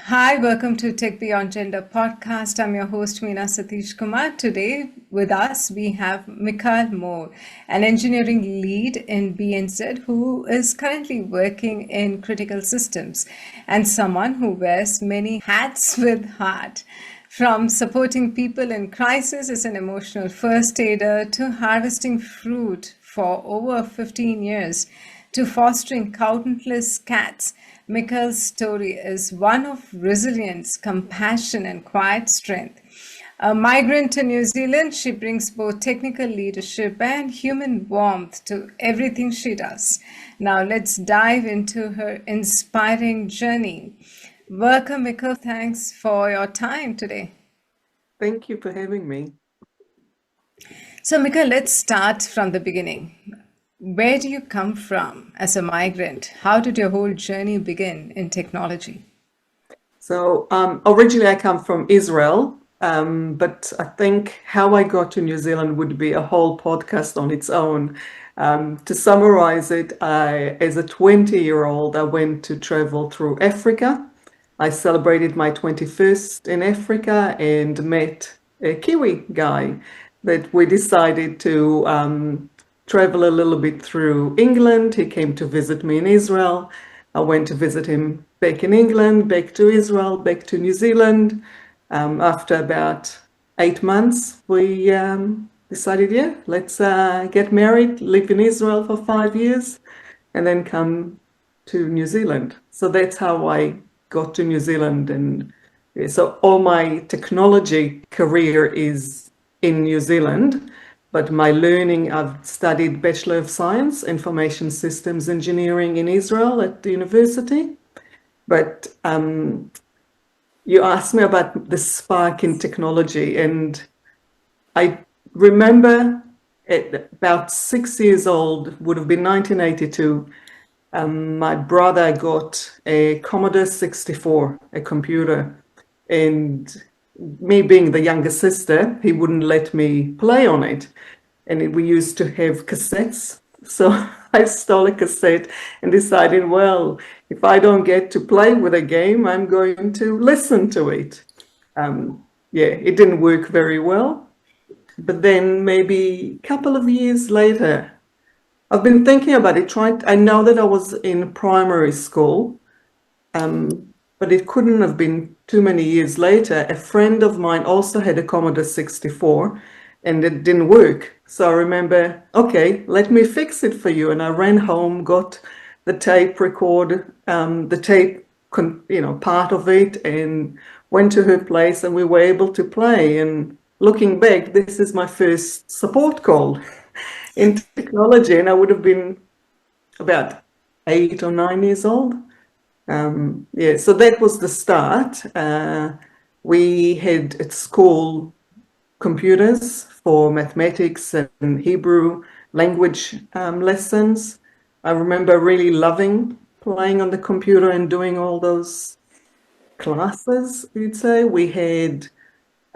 Hi, welcome to Tech Beyond Gender podcast. I'm your host, Meena Satishkumar. Today with us, we have Michal Moore, an engineering lead in BNZ who is currently working in critical systems and someone who wears many hats with heart. From supporting people in crisis as an emotional first aider to harvesting fruit for over 15 years to fostering countless cats, Michal's story is one of resilience, compassion, and quiet strength. A migrant to New Zealand, she brings both technical leadership and human warmth to everything she does. Now, let's dive into her inspiring journey. Welcome, Michal. Thanks for your time today. Thank you for having me. So, Michal, let's start from the beginning. Where do you come from as a migrant? How did your whole journey begin in technology? So originally I come from Israel, but I think how I got to New Zealand would be a whole podcast on its own. To summarize it, as a 20-year-old, I went to travel through Africa. I celebrated my 21st in Africa and met a Kiwi guy that we decided to travel a little bit through England. He came to visit me in Israel. I went to visit him back in England, back to Israel, back to New Zealand. After about 8 months, we decided, yeah, let's get married, live in Israel for 5 years, and then come to New Zealand. So that's how I got to New Zealand. And so all my technology career is in New Zealand. But my learning, I've studied Bachelor of Science, Information Systems Engineering in Israel at the university. But you asked me about the spark in technology, and I remember at about 6 years old, would have been 1982, my brother got a Commodore 64, a computer, and me being the younger sister, he wouldn't let me play on it. And we used to have cassettes. So I stole a cassette and decided, well, if I don't get to play with a game, I'm going to listen to it. It didn't work very well. But then maybe a couple of years later, I've been thinking about it. I know that I was in primary school, but it couldn't have been too many years later. A friend of mine also had a Commodore 64 and it didn't work. So I remember, okay, let me fix it for you. And I ran home, got the tape record, the tape, part of it, and went to her place and we were able to play. And looking back, this is my first support call in technology. And I would have been about 8 or 9 years old. So that was the start. We had at school computers for mathematics and Hebrew language lessons. I remember really loving playing on the computer and doing all those classes, you'd say. We had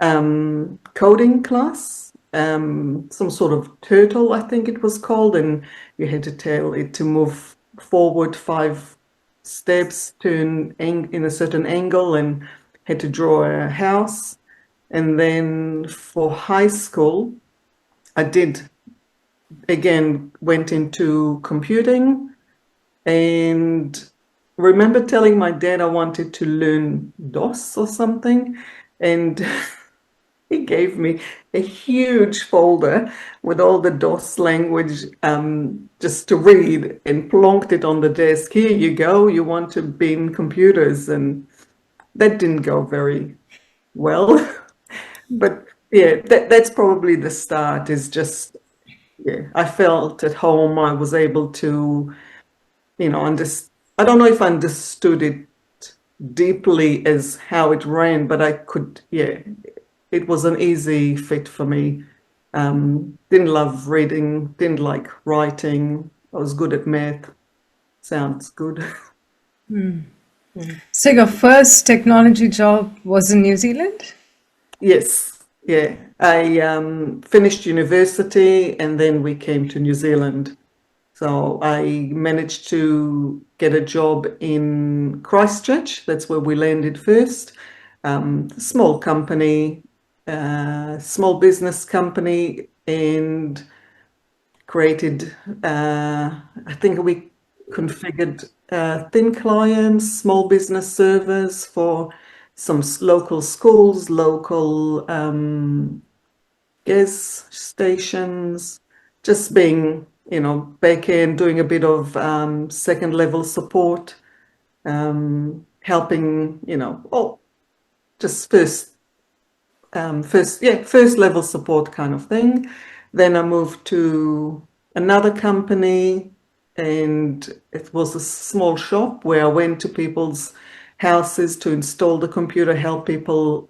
coding class, some sort of turtle, I think it was called, and you had to tell it to move forward 5 steps, turn in a certain angle, and had to draw a house. And then for high school, I went into computing and remember telling my dad I wanted to learn DOS or something. And he gave me a huge folder with all the DOS language just to read and plonked it on the desk. Here you go, you want to be in computers. And that didn't go very well. But yeah, that's probably the start, is just, I felt at home. I was able to, I don't know if I understood it deeply as how it ran, but I could, it was an easy fit for me. Didn't love reading, didn't like writing. I was good at math. Sounds good. So, your first technology job was in New Zealand? Yes, yeah. I finished university and then we came to New Zealand. So I managed to get a job in Christchurch. That's where we landed first. Small company, small business company, and created, I think we configured thin clients, small business servers for some local schools, local gas stations, just being, back in, doing a bit of second level support, helping, just first level support kind of thing. Then I moved to another company, and it was a small shop where I went to people's houses to install the computer, help people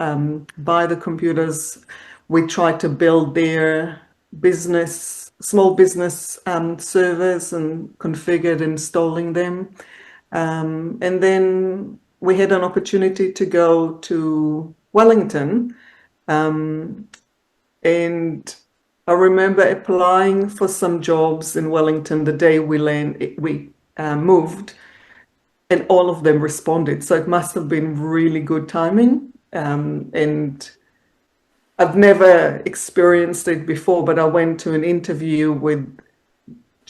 buy the computers. We tried to build their small business servers and configured installing them. And then we had an opportunity to go to Wellington. And I remember applying for some jobs in Wellington the day we moved, and all of them responded. So it must have been really good timing. And I've never experienced it before, but I went to an interview with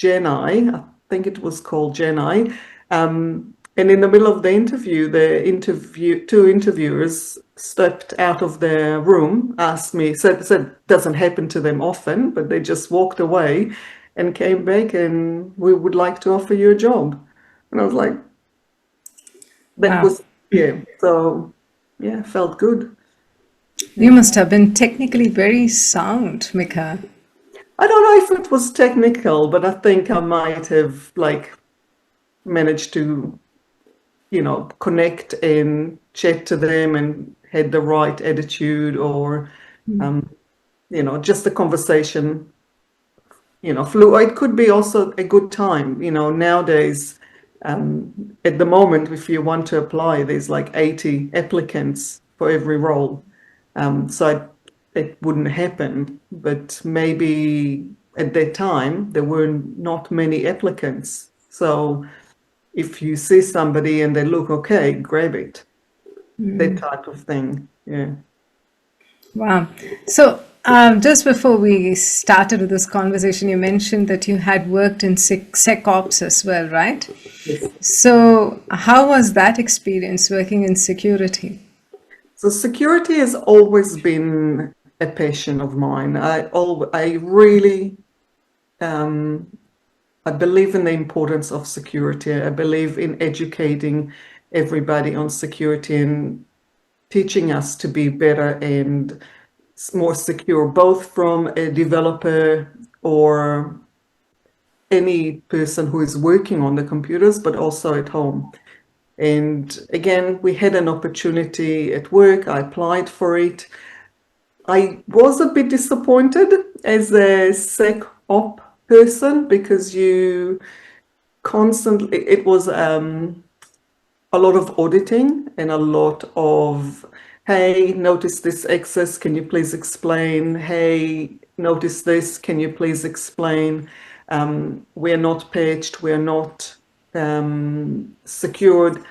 I think it was called Genai. And in the middle of the interview, two interviewers stepped out of their room, asked me, said doesn't happen to them often, but they just walked away and came back, and we would like to offer you a job. And I was like, that Wow. was, yeah. So, yeah, felt good. You must have been technically very sound, Mika. I don't know if it was technical, but I think I might have managed to, connect and chat to them and had the right attitude, or, just the conversation, flew. It could be also a good time, nowadays, at the moment, if you want to apply, there's like 80 applicants for every role. So it wouldn't happen, but maybe at that time there were not many applicants. So if you see somebody and they look okay, grab it. That type of thing. Yeah. Wow. So, just before we started with this conversation, you mentioned that you had worked in SecOps as well, right? Yes. So, how was that experience working in security? So security has always been a passion of mine. I really I believe in the importance of security. I believe in educating everybody on security and teaching us to be better and more secure, both from a developer or any person who is working on the computers, but also at home. And again, we had an opportunity at work. I applied for it. I was a bit disappointed as a SecOps person because it was a lot of auditing and a lot of, hey, notice this access, can you please explain? Hey, notice this, can you please explain? We're not patched, we're not secured.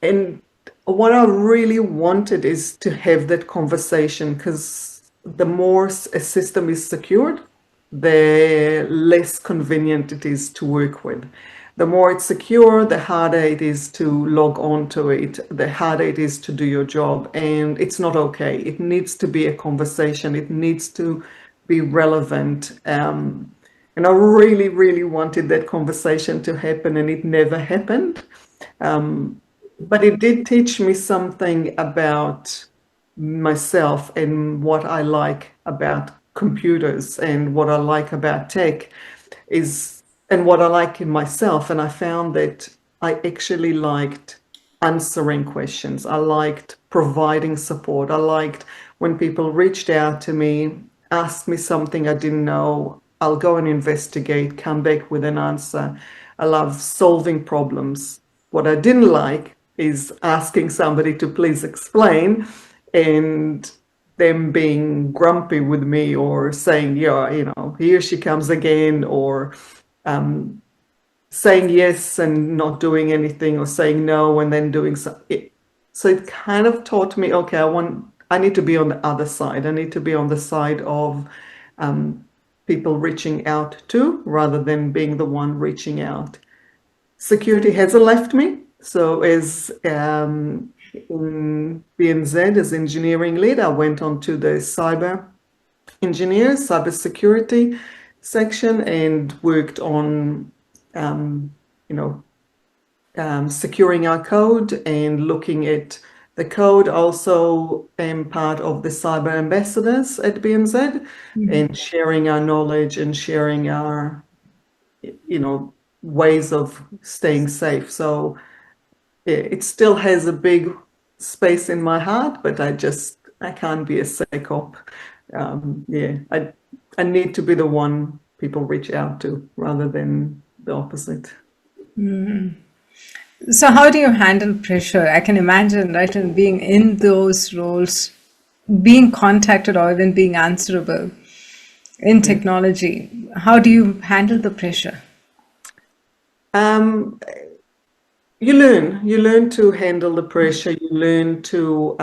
And what I really wanted is to have that conversation, because the more a system is secured, the less convenient it is to work with. The more it's secure, the harder it is to log on to it, the harder it is to do your job. And it's not okay. It needs to be a conversation. It needs to be relevant. And I really, really wanted that conversation to happen, and it never happened. But it did teach me something about myself and what I like about computers and what I like about tech and what I like in myself. And I found that I actually liked answering questions. I liked providing support. I liked when people reached out to me, asked me something I didn't know. I'll go and investigate, come back with an answer. I love solving problems. What I didn't like is asking somebody to please explain and them being grumpy with me or saying, yeah, here she comes again, or saying yes and not doing anything, or saying no and then doing something. So it kind of taught me, okay, I need to be on the other side. I need to be on the side of people reaching out to, rather than being the one reaching out. Security hasn't left me. So as in BNZ as engineering lead, I went on to the cyber engineers, cybersecurity section, and worked on, securing our code and looking at the code. Also am part of the cyber ambassadors at BNZ, and sharing our knowledge and sharing our, ways of staying safe. So it still has a big space in my heart, but I can't be a SecOp. I need to be the one people reach out to, rather than the opposite. So how do you handle pressure? I can imagine, right, and being in those roles, being contacted or even being answerable in technology. How do you handle the pressure? Um, you learn to handle the pressure. You learn to,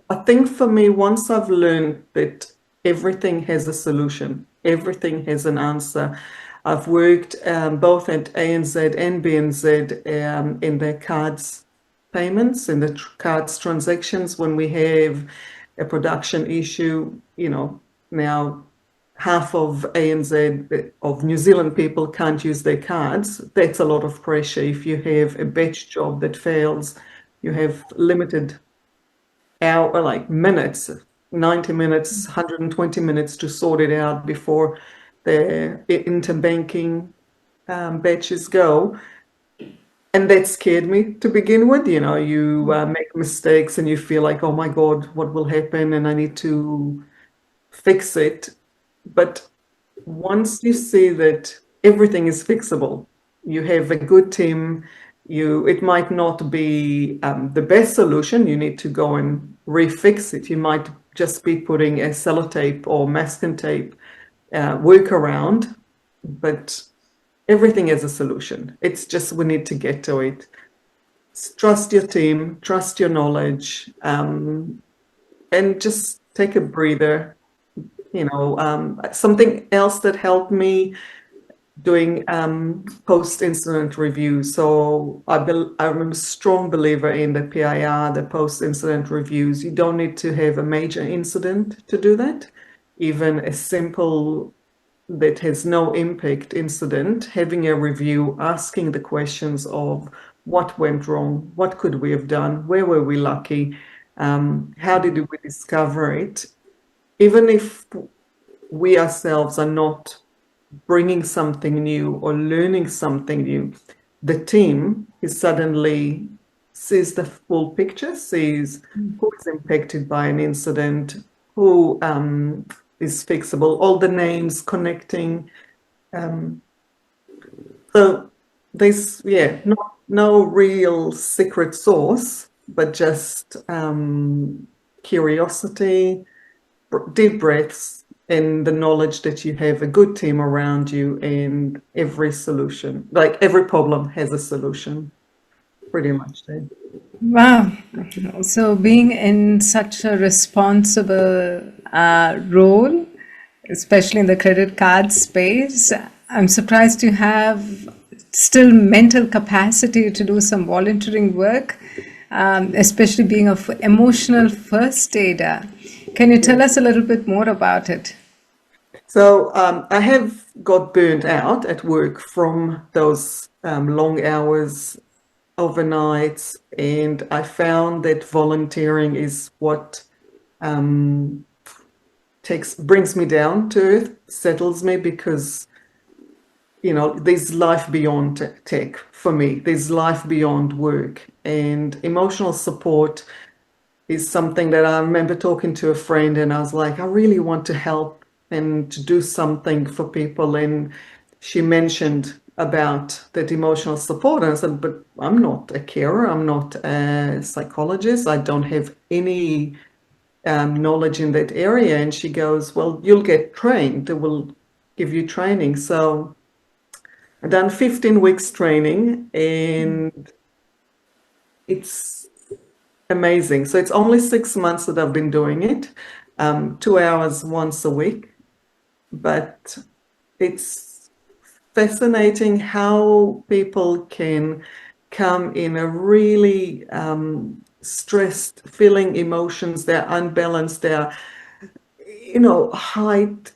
I think for me, once I've learned that everything has a solution, everything has an answer. I've worked both at ANZ and BNZ in their cards payments, in the cards transactions. When we have a production issue, now half of ANZ, of New Zealand people, can't use their cards. That's a lot of pressure. If you have a batch job that fails, you have limited hour, like minutes, 90 minutes, 120 minutes to sort it out before the interbanking batches go. And that scared me to begin with. You make mistakes and you feel like, oh my God, what will happen? And I need to fix it. But once you see that everything is fixable, you have a good team, it might not be the best solution. You need to go and refix it. You might just be putting a sellotape or masking tape workaround, but everything has a solution. It's just we need to get to it. Trust your team, trust your knowledge, and just take a breather. Something else that helped me, doing post-incident review. So I'm a strong believer in the PIR, the post-incident reviews. You don't need to have a major incident to do that. Even a simple, that has no impact incident, having a review, asking the questions of what went wrong, what could we have done, where were we lucky, how did we discover it? Even if we ourselves are not bringing something new or learning something new, the team is suddenly sees the full picture, sees who is impacted by an incident, who is fixable, all the names connecting. So there's, no real secret sauce, but just curiosity, deep breaths, and the knowledge that you have a good team around you, and every solution, like every problem has a solution, pretty much. Wow. So being in such a responsible role, especially in the credit card space, I'm surprised you have still mental capacity to do some volunteering work, especially being an emotional first aider. Can you tell us a little bit more about it? So I have got burnt out at work from those long hours, overnights, and I found that volunteering is what brings me down to earth, settles me, because there's life beyond tech for me. There's life beyond work, and emotional support is something that I remember talking to a friend, and I was like, I really want to help and to do something for people. And she mentioned about that emotional support, and I said, but I'm not a carer, I'm not a psychologist, I don't have any knowledge in that area. And she goes, well, you'll get trained. They will give you training. So I've done 15 weeks training, and it's amazing. So it's only 6 months that I've been doing it, 2 hours once a week, but it's fascinating how people can come in a really stressed, feeling emotions, they're unbalanced, they're, height,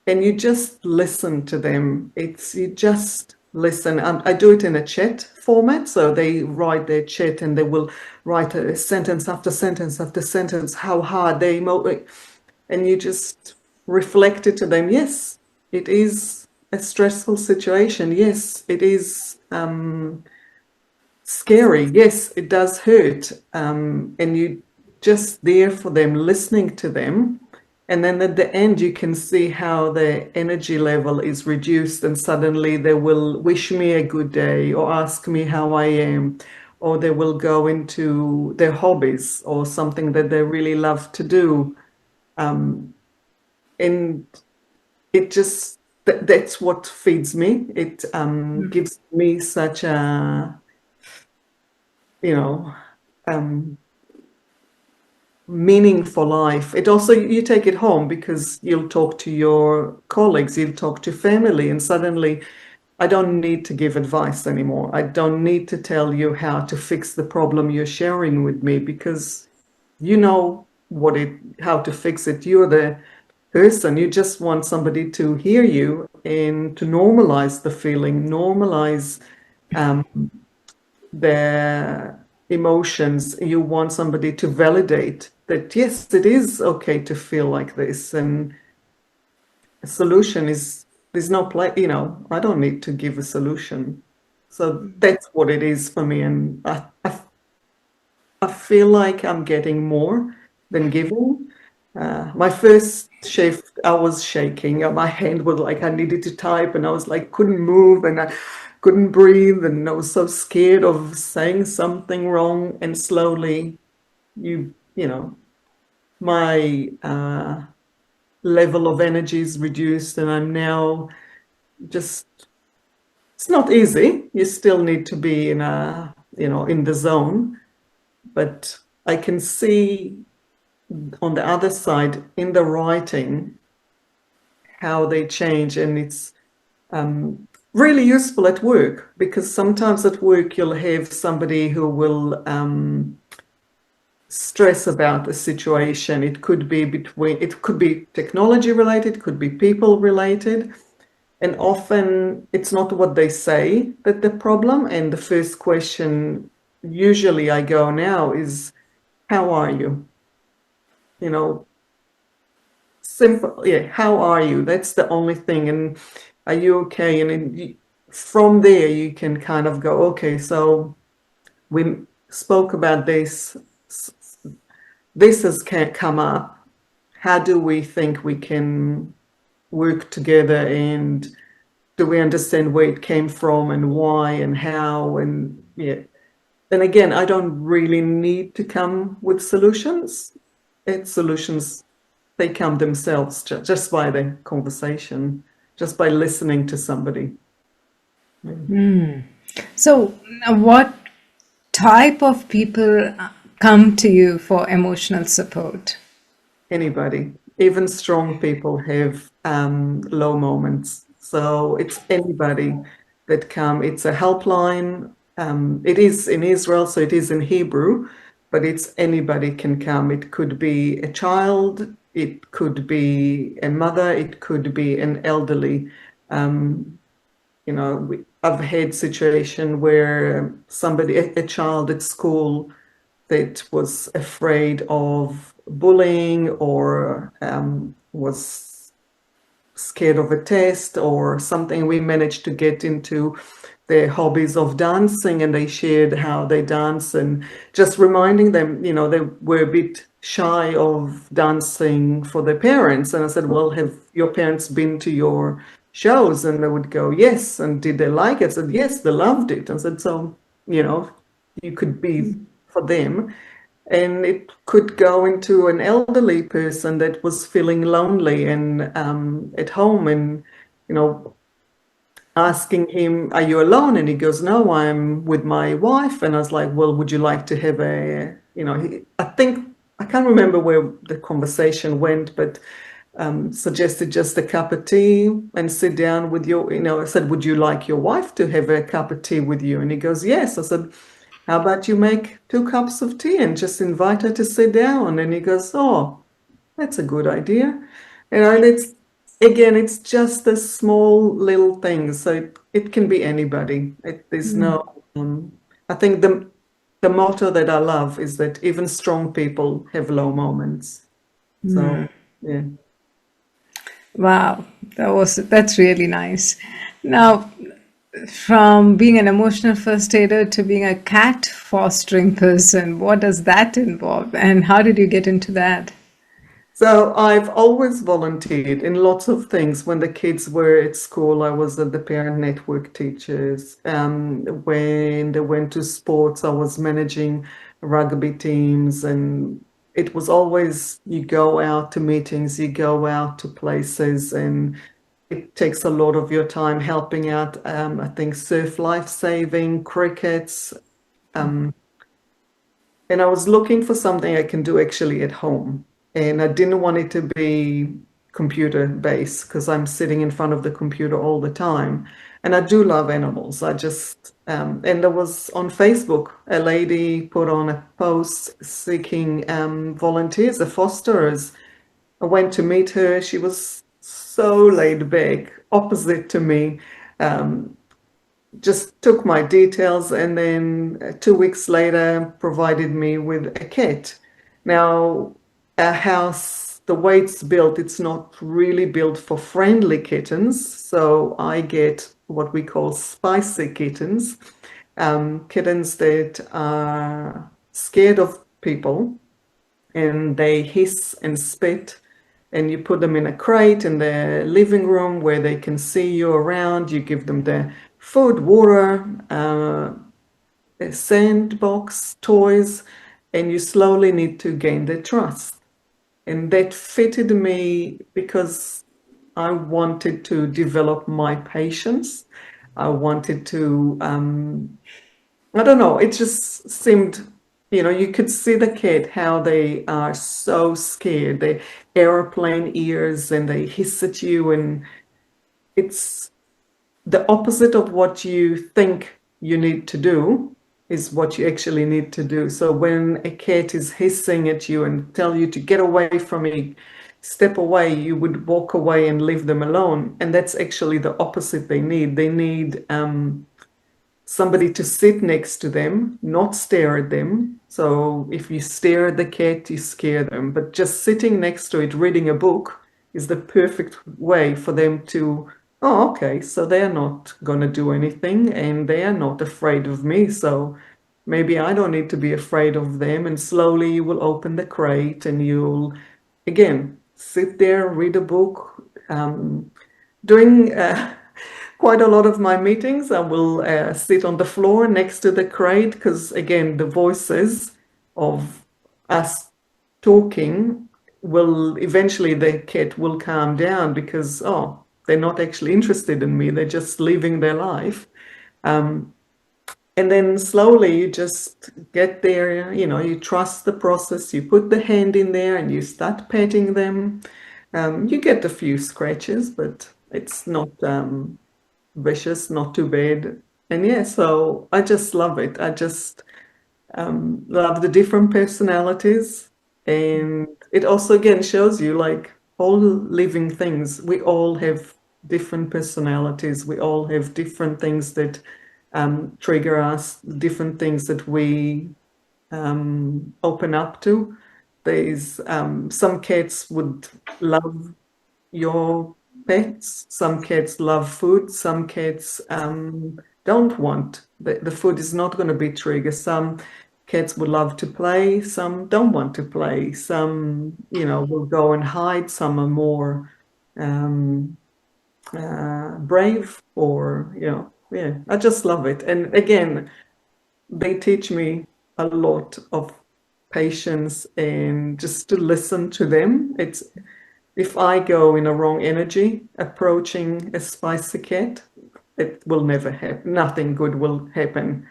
and you just listen to them. You just listen. I do it in a chat format, so they write their chat and they will write a sentence after sentence after sentence, how hard they emote, and you just reflect it to them. Yes, it is a stressful situation. Yes, it is scary. Yes, it does hurt. And you just there for them, listening to them. And then at the end, you can see how their energy level is reduced, and suddenly they will wish me a good day or ask me how I am, or they will go into their hobbies or something that they really love to do. And it just, that's what feeds me. It gives me such a, you know, um, meaning for life. It also, you take it home because you'll talk to your colleagues, you'll talk to family, and suddenly I don't need to give advice anymore. I don't need to tell you how to fix the problem you're sharing with me, because you know how to fix it. You're the person. You just want somebody to hear you and to normalize the feeling, normalize their emotions. You want somebody to validate that, yes, it is okay to feel like this. And a solution is, there's no play, I don't need to give a solution. So that's what it is for me. And I feel like I'm getting more than giving. My first shift, I was shaking. My hand was like, I needed to type, and I was like, couldn't move, and I couldn't breathe, and I was so scared of saying something wrong. And slowly, my level of energy is reduced, and I'm now just, it's not easy. You still need to be in the zone, but I can see on the other side in the writing how they change, and it's really useful at work, because sometimes at work you'll have somebody who will stress about the situation. It could be technology related, it could be people related, and often it's not what they say that the problem. And the first question usually I go now is, how are you? Simple, yeah. How are you? That's the only thing. And are you okay? And from there, you can kind of go, okay, so we spoke about this. This has come up. How do we think we can work together? And do we understand where it came from and why and how? And yeah. And again, I don't really need to come with solutions. It's solutions, they come themselves just by the conversation, just by listening to somebody. So, what type of people come to you for emotional support? Anybody, even strong people have low moments. So it's anybody that come. It's a helpline. It is in Israel, so it is in Hebrew, but it's anybody can come. It could be a child, it could be a mother, it could be an elderly. I've had situation where a child at school that was afraid of bullying, or was scared of a test or something. We managed to get into their hobbies of dancing, and they shared how they dance, and just reminding them, they were a bit shy of dancing for their parents. And I said, well, have your parents been to your shows? And they would go, yes. And did they like it? I said, yes, they loved it. I said, so, you could be for them. And it could go into an elderly person that was feeling lonely and at home, and you know, asking him, "Are you alone?" And he goes, "No, I'm with my wife." And I was like, "Well, would you like to have a, I think, I can't remember where the conversation went, but suggested just a cup of tea and sit down with I said, "Would you like your wife to have a cup of tea with you?" And he goes, "Yes." I said, "How about you make 2 cups of tea and just invite her to sit down?" And he goes, "Oh, that's a good idea." And it's just the small little things. So it can be anybody. There's no, I think the motto that I love is that even strong people have low moments. So, yeah. Wow, that's really nice. Now, from being an emotional first aider to being a cat fostering person, what does that involve, and how did you get into that? So I've always volunteered in lots of things. When the kids were at school, I was at the parent network teachers. When they went to sports, I was managing rugby teams, and it was always you go out to meetings, you go out to places, and it takes a lot of your time helping out. I think surf life saving, crickets, and I was looking for something I can do actually at home. And I didn't want it to be computer based because I'm sitting in front of the computer all the time. And I do love animals. And there was on Facebook, a lady put on a post seeking volunteers, the fosterers. I went to meet her. She was so laid back, opposite to me. Um, just took my details and then 2 weeks later provided me with a cat. Now, our house, the way it's built, it's not really built for friendly kittens. So I get what we call spicy kittens, kittens that are scared of people and they hiss and spit. And you put them in a crate in the living room where they can see you around. You give them the food, water, a sandbox, toys, and you slowly need to gain their trust. And that fitted me because I wanted to develop my patience. I wanted to I don't know, it just seemed, you could see the kid, how they are so scared. They airplane ears and they hiss at you, and it's the opposite of what you think you need to do is what you actually need to do. So when a cat is hissing at you and tell you to get away from me, step away, you would walk away and leave them alone. And that's actually the opposite they need. They need somebody to sit next to them, not stare at them. So if you stare at the cat, you scare them. But just sitting next to it, reading a book, is the perfect way for them to, oh, okay, so they're not going to do anything and they are not afraid of me. So maybe I don't need to be afraid of them. And slowly you will open the crate and you'll, again, sit there, read a book. During quite a lot of my meetings, I will sit on the floor next to the crate because, again, the voices of us talking will eventually the cat will calm down because, oh, they're not actually interested in me, they're just living their life. And then slowly you just get there, you trust the process, you put the hand in there and you start petting them. You get a few scratches, but it's not vicious, not too bad. And yeah, so I just love it. I just love the different personalities. And it also, again, shows you like all living things, we all have different personalities. We all have different things that trigger us, different things that we open up to. There's some cats would love your pets. Some cats love food. Some cats don't want. The food is not going to be trigger. Some cats would love to play. Some don't want to play. Some, will go and hide. Some are more um, brave or, yeah, I just love it. And again, they teach me a lot of patience and just to listen to them. if I go in a wrong energy approaching a spicy cat, it will never happen. Nothing good will happen.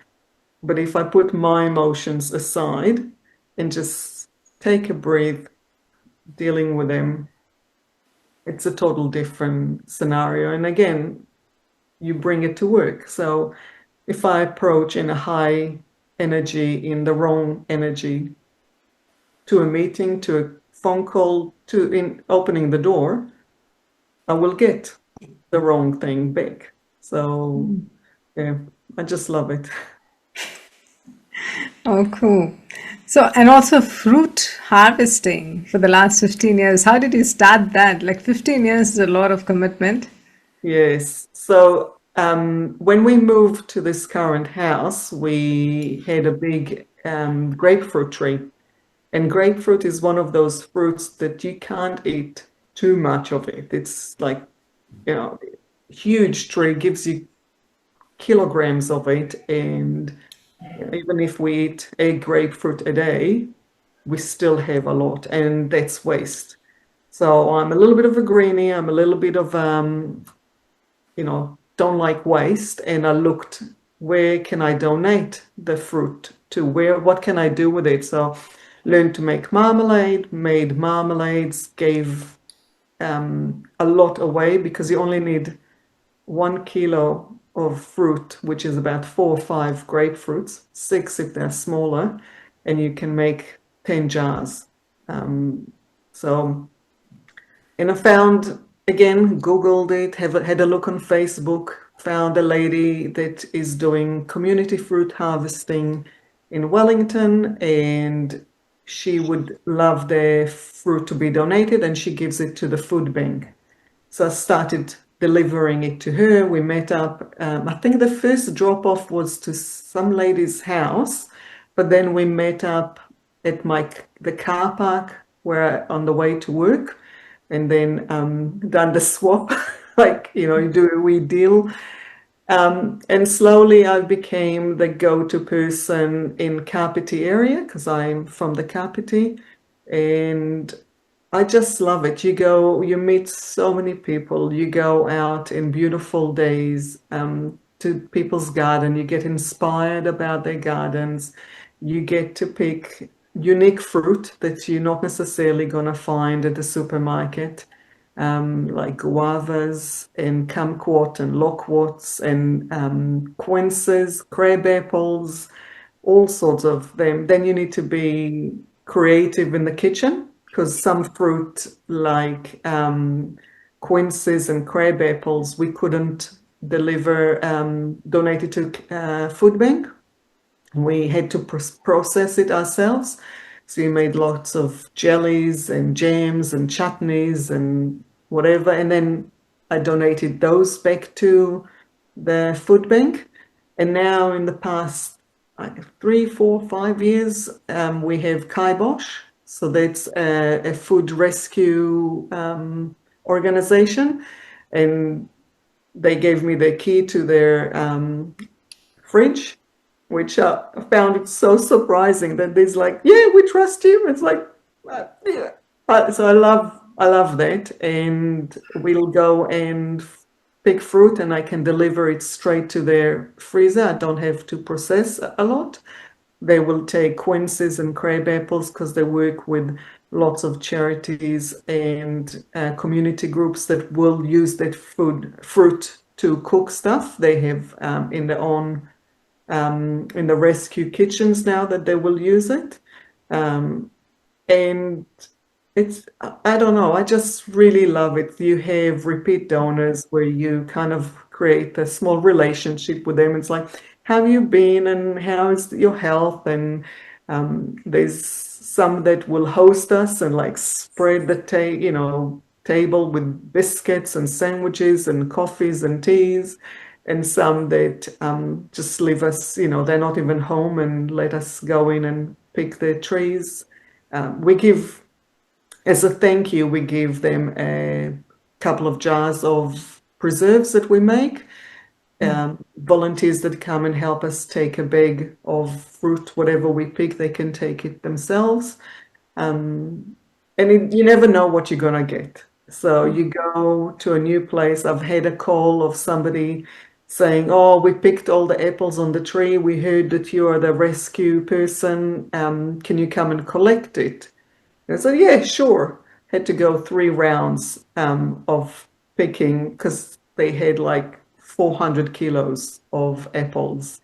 But if I put my emotions aside and just take a breath, dealing with them, it's a total different scenario. And again, you bring it to work. So if I approach in a high energy, in the wrong energy, to a meeting, to a phone call, to in opening the door, I will get the wrong thing back. So yeah, I just love it. Oh, cool. So, and also fruit harvesting for the last 15 years. How did you start that? Like 15 years is a lot of commitment. Yes. So when we moved to this current house, we had a big grapefruit tree. And grapefruit is one of those fruits that you can't eat too much of it. It's like, you know, huge tree, gives you kilograms of it. And even if we eat a grapefruit a day, we still have a lot, and that's waste. So I'm a little bit of a greenie. I'm a little bit of don't like waste. And I looked, where can I donate the fruit to? What can I do with it? So learned to make marmalade, made marmalades, gave a lot away because you only need 1 kilo of fruit, which is about 4 or 5 grapefruits, 6 if they're smaller, and you can make 10 jars. So and I found, again, Googled it, had a look on Facebook, found a lady that is doing community fruit harvesting in Wellington, and she would love the fruit to be donated, and she gives it to the food bank. So I started delivering it to her. We met up. I think the first drop off was to some lady's house, but then we met up at the car park where on the way to work, and then done the swap, like you do a wee deal. And slowly I became the go-to person in Kapiti area because I'm from the Kapiti, and I just love it. You meet so many people. You go out in beautiful days to people's garden. You get inspired about their gardens. You get to pick unique fruit that you're not necessarily going to find at the supermarket, like guavas and kumquat and loquats and quinces, crab apples, all sorts of them. Then you need to be creative in the kitchen because some fruit like quinces and crab apples we couldn't deliver, donate it to food bank. We had to process it ourselves. So we made lots of jellies and jams and chutneys and whatever. And then I donated those back to the food bank. And now in the past 3, 4, 5 years, we have Kibosh. So that's a food rescue organization. And they gave me the key to their fridge, which I found it so surprising that there's like, yeah, we trust you. It's like, yeah. So I love that, and we'll go and pick fruit, and I can deliver it straight to their freezer. I don't have to process a lot. They will take quinces and crab apples because they work with lots of charities and community groups that will use that fruit to cook stuff. They have in their own in the rescue kitchens now that they will use it. And it's, I don't know, I just really love it. You have repeat donors where you kind of create a small relationship with them. It's like, how have you been and how is your health? And there's some that will host us and like spread the table with biscuits and sandwiches and coffees and teas, and some that just leave us, they're not even home and let us go in and pick their trees. We give, as a thank you, we give them a couple of jars of preserves that we make. Volunteers that come and help us take a bag of fruit, whatever we pick, they can take it themselves. And you never know what you're gonna get. So you go to a new place. I've had a call of somebody saying, "Oh, we picked all the apples on the tree. We heard that you are the rescue person. Can you come and collect it?" And I said, "Yeah, sure." Had to go 3 rounds of picking because they had like 400 kilos of apples.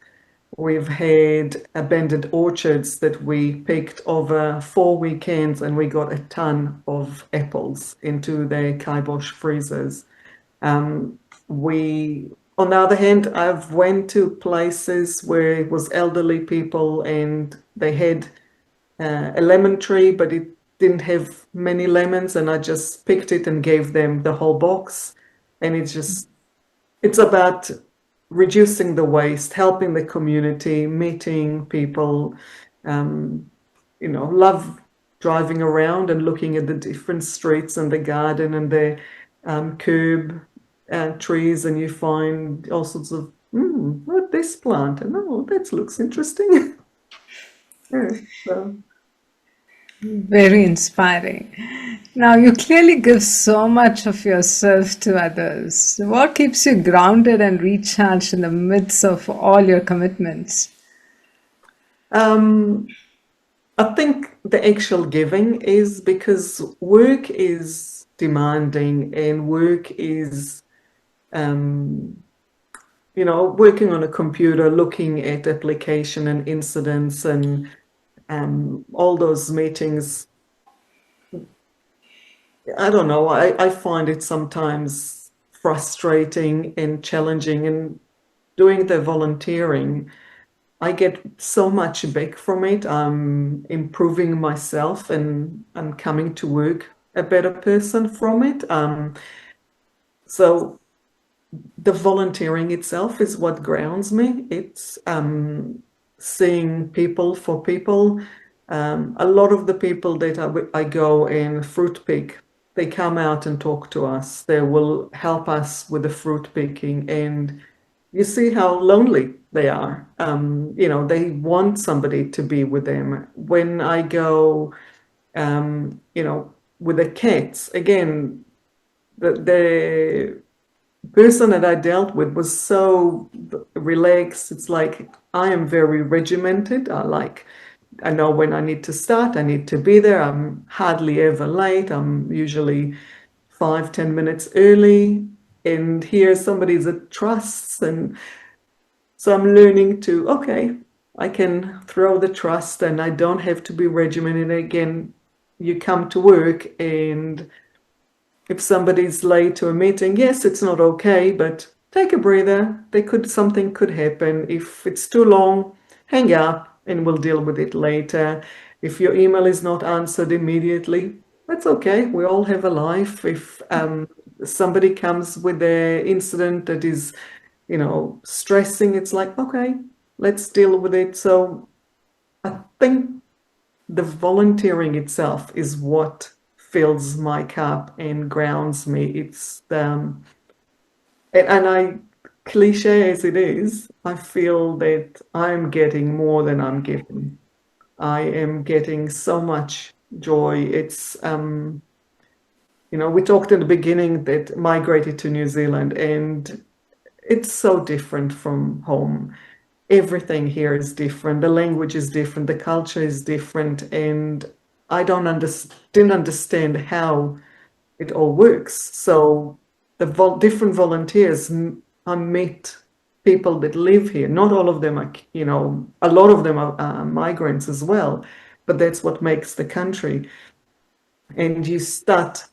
We've had abandoned orchards that we picked over 4 weekends, and we got a ton of apples into the kibosh freezers. Um, we, on the other hand, I've went to places where it was elderly people and they had a lemon tree, but it didn't have many lemons, and I just picked it and gave them the whole box. And it's about reducing the waste, helping the community, meeting people. Um, love driving around and looking at the different streets and the garden and the curb trees, and you find all sorts of, what this plant? And oh, that looks interesting. Yeah, so. Very inspiring. Now, you clearly give so much of yourself to others. What keeps you grounded and recharged in the midst of all your commitments? Um, I think the actual giving is because work is demanding, and work is, um, working on a computer, looking at application and incidents and all those meetings. I don't know. I find it sometimes frustrating and challenging, and doing the volunteering, I get so much back from it. I'm improving myself and I'm coming to work a better person from it. So the volunteering itself is what grounds me. It's seeing people for people. A lot of the people that I go and fruit pick, they come out and talk to us. They will help us with the fruit picking, and you see how lonely they are. They want somebody to be with them. When I go, with the cats, again, the person that I dealt with was so relaxed. It's like I am very regimented. I know when I need to start, I need to be there. I'm hardly ever late. I'm usually 5, 10 minutes early. And here somebody that trusts, and so I'm learning to, okay, I can throw the trust and I don't have to be regimented. Again, you come to work, and if somebody's late to a meeting, yes, it's not okay, but take a breather. Something could happen. If it's too long, hang up and we'll deal with it later. If your email is not answered immediately, that's okay. We all have a life. If somebody comes with an incident that is, stressing, it's like, okay, let's deal with it. So I think the volunteering itself is what fills my cup and grounds me. It's and I, cliche as it is, I feel that I'm getting more than I'm giving. I am getting so much joy. It's we talked in the beginning that migrated to New Zealand, and it's so different from home. Everything here is different. The language is different. The culture is different, and I didn't understand how it all works. So the different volunteers, I met people that live here. Not all of them are, a lot of them are migrants as well, but that's what makes the country. And you start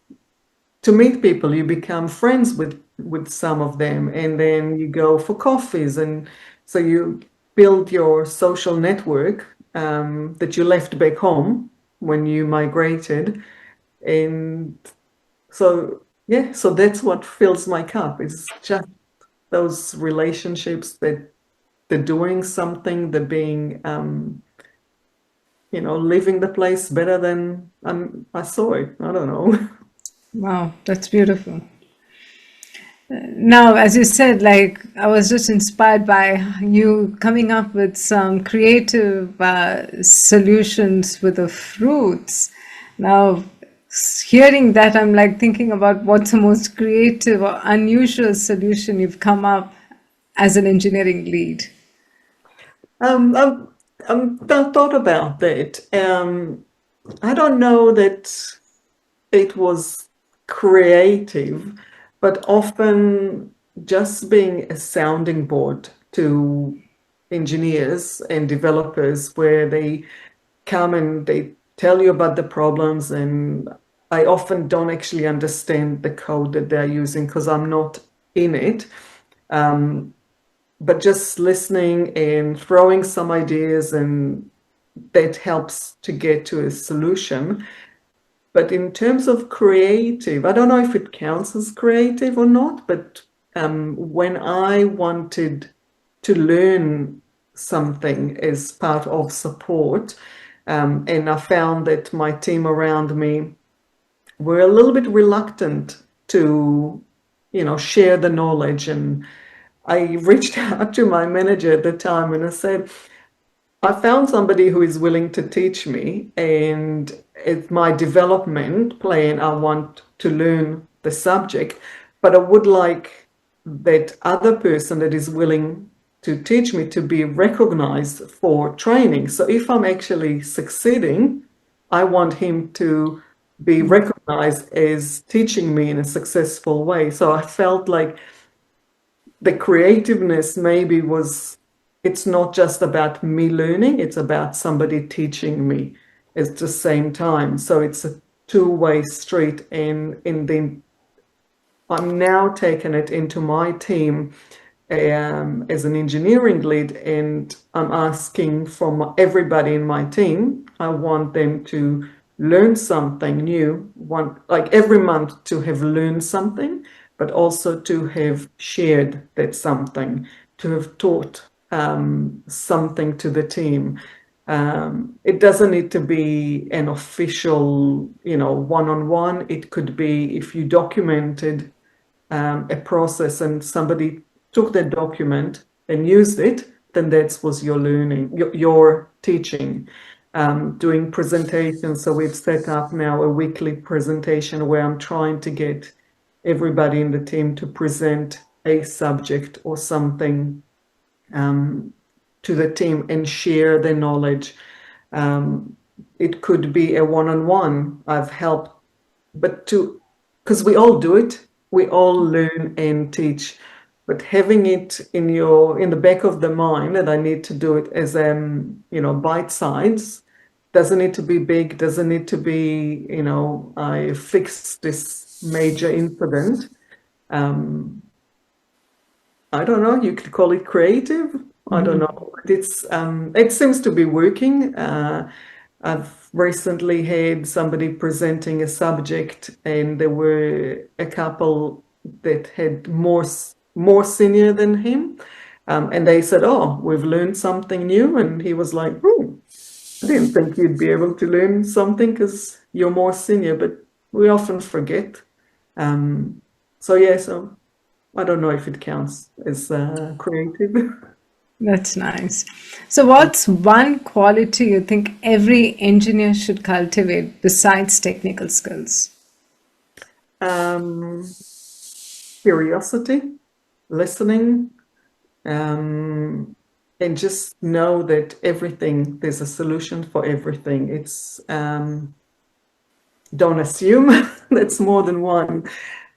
to meet people, you become friends with some of them, and then you go for coffees, and so you build your social network that you left back home when you migrated. And so yeah, so that's what fills my cup. It's just those relationships that they're doing something, they're being leaving the place better than I saw it. I don't know. Wow, that's beautiful. Now, as you said, like I was just inspired by you coming up with some creative solutions with the fruits. Now, hearing that, I'm like thinking about what's the most creative or unusual solution you've come up as an engineering lead. Um, I've, I've thought about that. I don't know that it was creative, but often just being a sounding board to engineers and developers where they come and they tell you about the problems, and I often don't actually understand the code that they're using because I'm not in it. Um, but just listening and throwing some ideas, and that helps to get to a solution. But in terms of creative, I don't know if it counts as creative or not, but when I wanted to learn something as part of support, and I found that my team around me were a little bit reluctant to, share the knowledge. And I reached out to my manager at the time and I said, I found somebody who is willing to teach me, and it's my development plan. I want to learn the subject, but I would like that other person that is willing to teach me to be recognized for training. So if I'm actually succeeding, I want him to be recognized as teaching me in a successful way. So I felt like the creativeness maybe was, it's not just about me learning, it's about somebody teaching me at the same time. So it's a two-way street, and then I'm now taking it into my team as an engineering lead, and I'm asking from everybody in my team, I want them to learn something new, like every month to have learned something, but also to have shared that something, to have taught something to the team. It doesn't need to be an official, one-on-one. It could be if you documented a process and somebody took that document and used it, then that was your learning, your teaching. Doing presentations. So we've set up now a weekly presentation where I'm trying to get everybody in the team to present a subject or something to the team and share their knowledge. It could be a one-on-one. I've helped, but because we all do it, we all learn and teach. But having it in the back of the mind that I need to do it as bite size, doesn't need to be big, doesn't need to be, I fixed this major incident. I don't know, you could call it creative. I don't know. It seems to be working. I've recently had somebody presenting a subject, and there were a couple that had more senior than him, and they said, "Oh, we've learned something new," and he was like, I didn't think you'd be able to learn something because you're more senior," but we often forget. So I don't know if it counts as creative. That's nice. So, what's one quality you think every engineer should cultivate besides technical skills? um, Curiosity, listening, and just know that there's a solution for everything. It's don't assume that's more than one.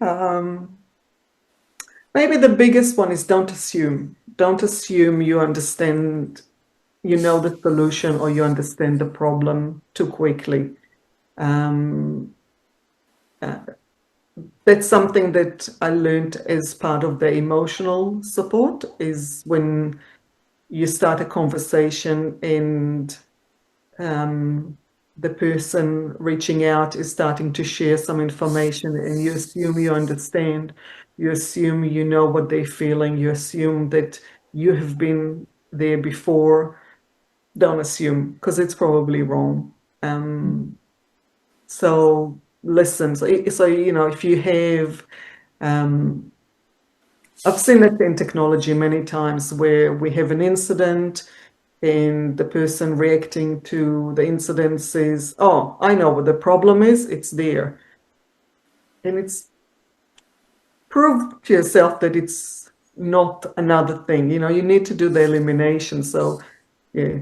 Um, Maybe the biggest one is don't assume. Don't assume you understand, you know the solution, or you understand the problem too quickly. Um, that's something that I learned as part of the emotional support, is when you start a conversation and the person reaching out is starting to share some information, and you assume you understand, you assume you know what they're feeling, you assume that you have been there before. Don't assume, because it's probably wrong. So listen. So if you have, I've seen it in technology many times where we have an incident, and the person reacting to the incident says, "Oh, I know what the problem is, it's there." And it's prove to yourself that it's not another thing. You need to do the elimination. So, yeah,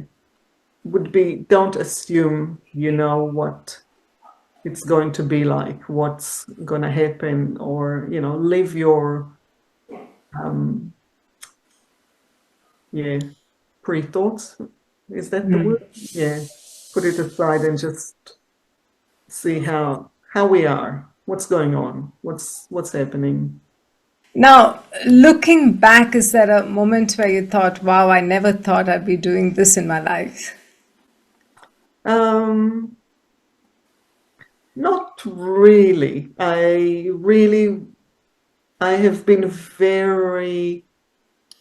would be don't assume you know what it's going to be like, what's going to happen, or live your um, yeah, pre-thoughts. Is that the word? Yeah, put it aside and just see how we are, what's going on, what's happening. Now, looking back, is there a moment where you thought, wow, I never thought I'd be doing this in my life? Um, Not really. I have been very,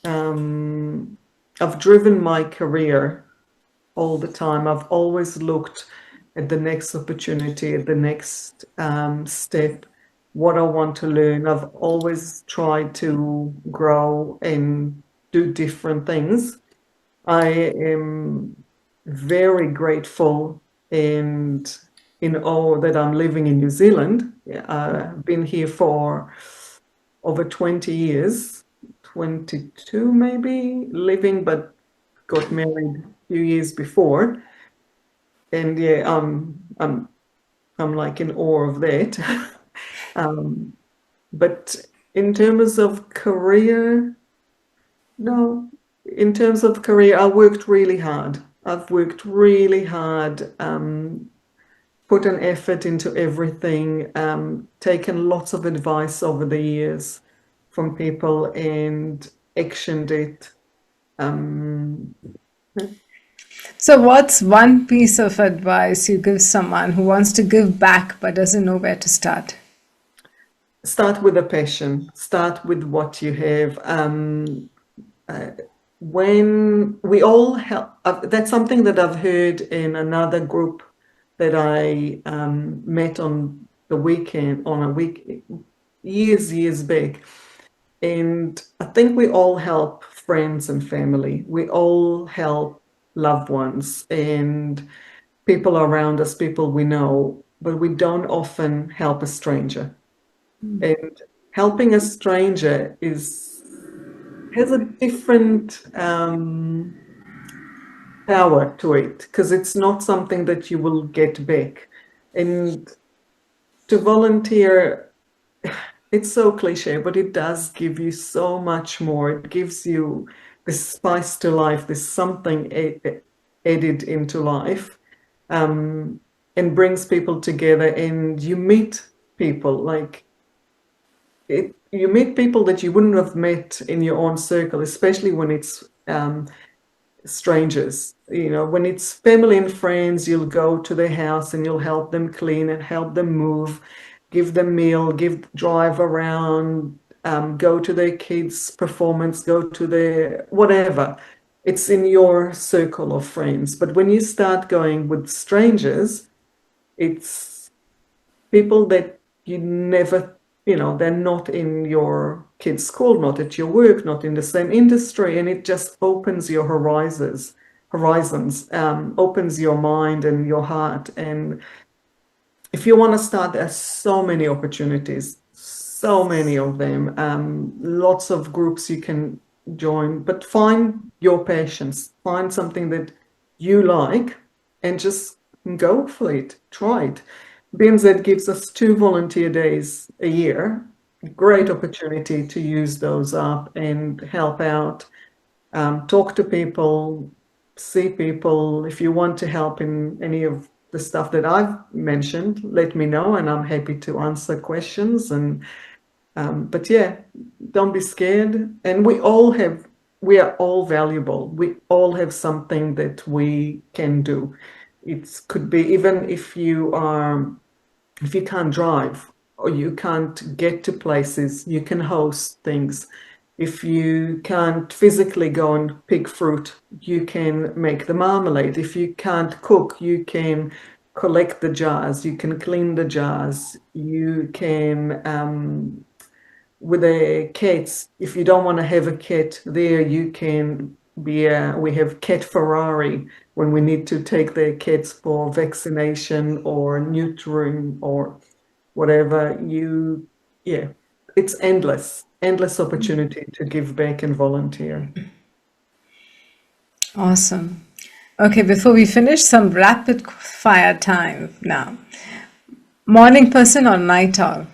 um, I've driven my career all the time. I've always looked at the next opportunity, at the next step, what I want to learn. I've always tried to grow and do different things. I am very grateful and in awe that I'm living in New Zealand. I've been here for over 20 years, 22 maybe, living, but got married a few years before. And yeah, I'm like in awe of that. um, but in terms of career, no, in terms of career, I worked really hard. I've worked really hard, put an effort into everything, taken lots of advice over the years from people and actioned it. Um, So, what's one piece of advice you give someone who wants to give back but doesn't know where to start? Start with a passion, start with what you have. Uh, when we all help, that's something that I've heard in another group that I met on the weekend, on a week, years back. And I think we all help friends and family. We all help loved ones and people around us, people we know, but we don't often help a stranger. And helping a stranger has a different power to it because it's not something that you will get back. And to volunteer, it's so cliche, but it does give you so much more. It gives you this spice to life, this something added into life, and brings people together. And you meet people like you meet people that you wouldn't have met in your own circle, especially when it's strangers. When it's family and friends, you'll go to their house and you'll help them clean and help them move, give them meal, drive around, go to their kids' performance, go to their whatever. It's in your circle of friends. But when you start going with strangers, it's people that you never, they're not in your kids' school, not at your work, not in the same industry, and it just opens your horizons, opens your mind and your heart. And if you want to start, there's so many opportunities, so many of them, lots of groups you can join, but find your passions, find something that you like, and just go for it, try it. BMZ gives us 2 volunteer days a year. Great opportunity to use those up and help out, talk to people, see people. If you want to help in any of the stuff that I've mentioned, let me know, and I'm happy to answer questions. But yeah, don't be scared. And we are all valuable. We all have something that we can do. It could be even if you can't drive or you can't get to places, you can host things. If you can't physically go and pick fruit, you can make the marmalade. If you can't cook, you can collect the jars, you can clean the jars, you can, with the cats, if you don't want to have a cat there, you can we have cat Ferrari when we need to take the cats for vaccination or neutering or whatever. Yeah, it's endless opportunity to give back and volunteer. Awesome. Okay, before we finish, some rapid fire time now. Morning person or night owl?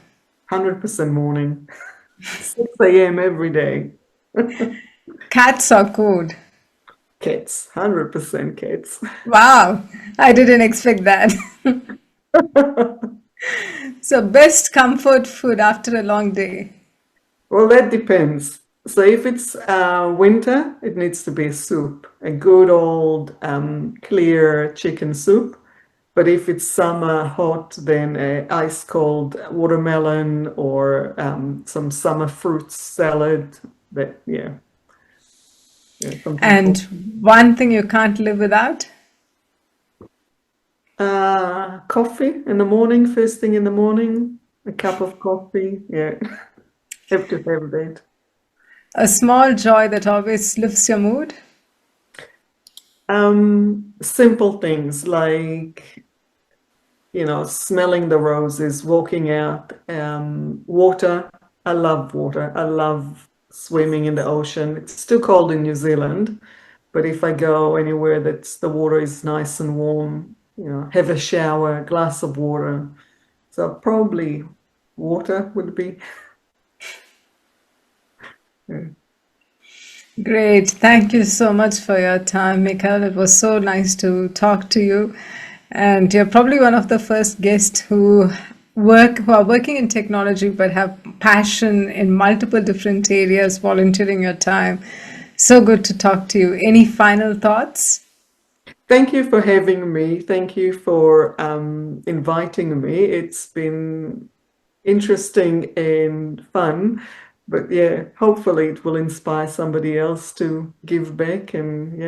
100% morning, 6 a.m. every day. Cats or code? Cats, 100% cats. Wow, I didn't expect that. So, best comfort food after a long day? Well, that depends. So if it's winter, it needs to be a soup, a good old clear chicken soup. But if it's summer hot, then a ice cold watermelon or some summer fruit salad. That something And cool. one thing you can't live without? Coffee in the morning, first thing in the morning, a cup of coffee. Yeah, have to have that. A small joy that always lifts your mood? Simple things like, smelling the roses, walking out, water. I love water. I love swimming in the ocean. It's still cold in New Zealand, but if I go anywhere that's the water is nice and warm, have a shower, a glass of water. So probably water would be. Yeah. Great. Thank you so much for your time, Michael. It was so nice to talk to you. And you're probably one of the first guests who are working in technology but have passion in multiple different areas, volunteering your time. So good to talk to you. Any final thoughts? Thank you for having me. Thank you for inviting me. It's been interesting and fun. But yeah, hopefully it will inspire somebody else to give back and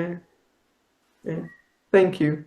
yeah. Thank you.